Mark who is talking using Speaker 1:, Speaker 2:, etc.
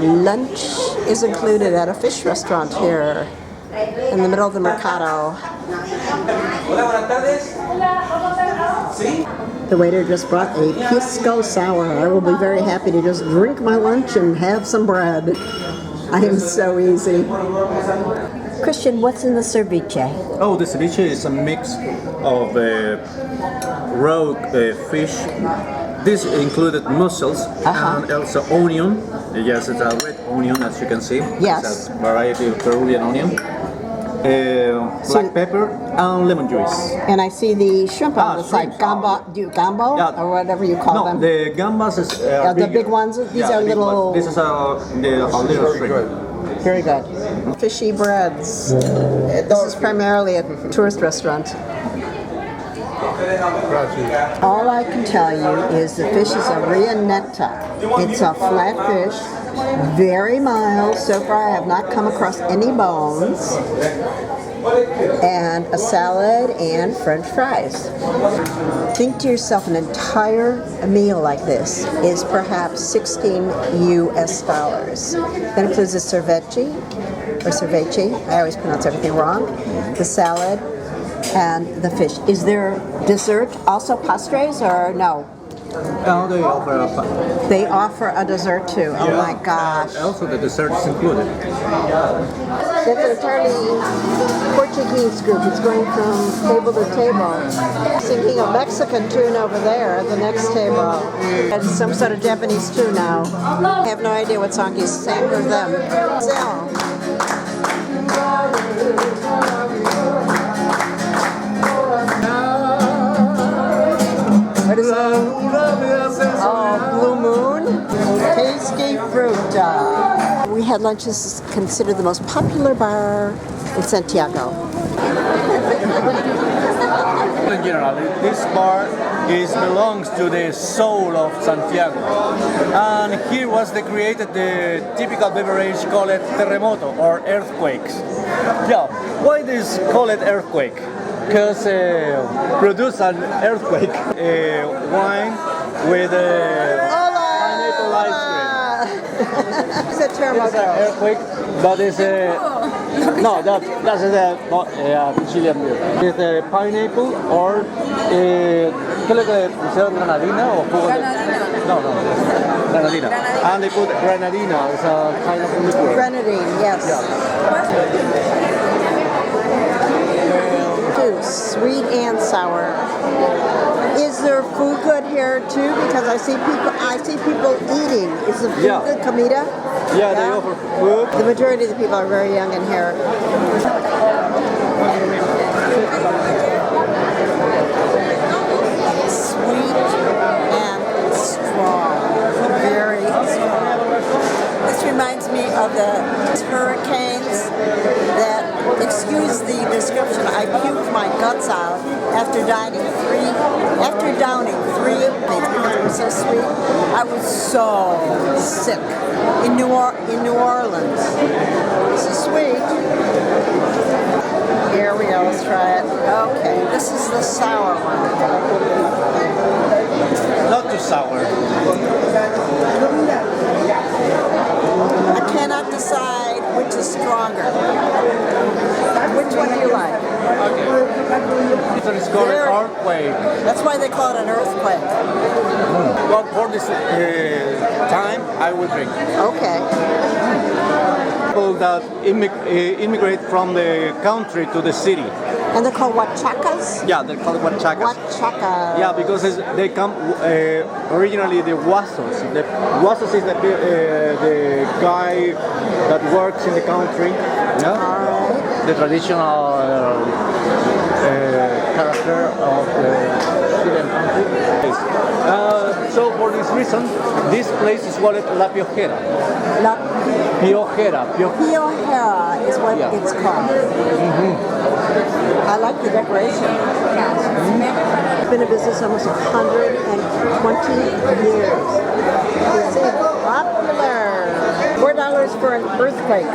Speaker 1: Lunch is included at a fish restaurant here in the middle of the Mercado. The waiter just brought a Pisco Sour. I will be very happy to just drink my lunch and have some bread. I am so easy. Christian, what's in the cerviche?
Speaker 2: Oh, the ceviche is a mix of raw fish. This included mussels and also onion. Yes, it's a red onion, as you can see.
Speaker 1: Yes.
Speaker 2: It's a variety of Peruvian onion. Black pepper and lemon juice.
Speaker 1: And I see the shrimp on the side.
Speaker 2: Shrimp.
Speaker 1: Gamba, gumbo or whatever you call them.
Speaker 2: No, the gambas is
Speaker 1: the big ones. These are little.
Speaker 2: This is a little shrimp.
Speaker 1: Very good. Fishy breads. This is primarily a tourist restaurant. All I can tell you is the fish is a Reineta. It's a flat fish, very mild. So far I have not come across any bones. And a salad and French fries. Think to yourself, an entire meal like this is perhaps $16 US. That includes the cerviche, I always pronounce everything wrong, the salad, and the fish. Is there dessert, also pastres, or no?
Speaker 2: No, they offer
Speaker 1: They offer a dessert too. Oh my gosh.
Speaker 2: Also, the dessert is included.
Speaker 1: That's an entirely Portuguese group. It's going from table to table. Thinking of Mexican tune over there at the next table. And some sort of Japanese tune now. I have no idea what song he's sang for them. So. What is that? Oh, Blue Moon. Tasty fruit. We had lunch. This is considered the most popular bar in Santiago.
Speaker 2: In general, this bar belongs to the soul of Santiago. And here was created the typical beverage called terremoto or earthquakes. Yeah, why this call it earthquake? Because produce an earthquake. Wine with pineapple ice cream.
Speaker 1: It's a terremoto.
Speaker 2: It's an earthquake, but it's no, that's not Chilean beer. It's pineapple or ¿qué es lo que pusieron granadina o jugo de? No, granadina. And they put granadina. It's a kind of liquid.
Speaker 1: Grenadine, yes. Sweet and sour. Is there food good here too? Because I see people eating. Is the food good, comida?
Speaker 2: Yeah, they offer food.
Speaker 1: The majority of the people are very young in here. Sweet and strong. Very strong. This reminds me of the hurricanes that, excuse the description, I puked my guts out after downing three things because they were so sweet. I was so sick in New Orleans. This is sweet. Here we go, let's try it. Okay, this is the sour one.
Speaker 2: Not too sour.
Speaker 1: I cannot decide which is stronger. Which one do you like?
Speaker 2: It's called an earthquake.
Speaker 1: That's why they call it an earthquake.
Speaker 2: But for this time, I will drink.
Speaker 1: Okay.
Speaker 2: People that immigrate from the country to the city.
Speaker 1: And they're called huachacas?
Speaker 2: Yeah, they're called huachacas.
Speaker 1: Huachacas.
Speaker 2: Yeah, because they come originally the huasos. The huasos is the guy that works in the country. The traditional character of the Chilean country. So for this reason, this place is called La Piejera.
Speaker 1: La
Speaker 2: Piejera.
Speaker 1: Piejera is what it's called. I like the decoration. It's been in business almost 120 years. It's popular. $4 for an earthquake.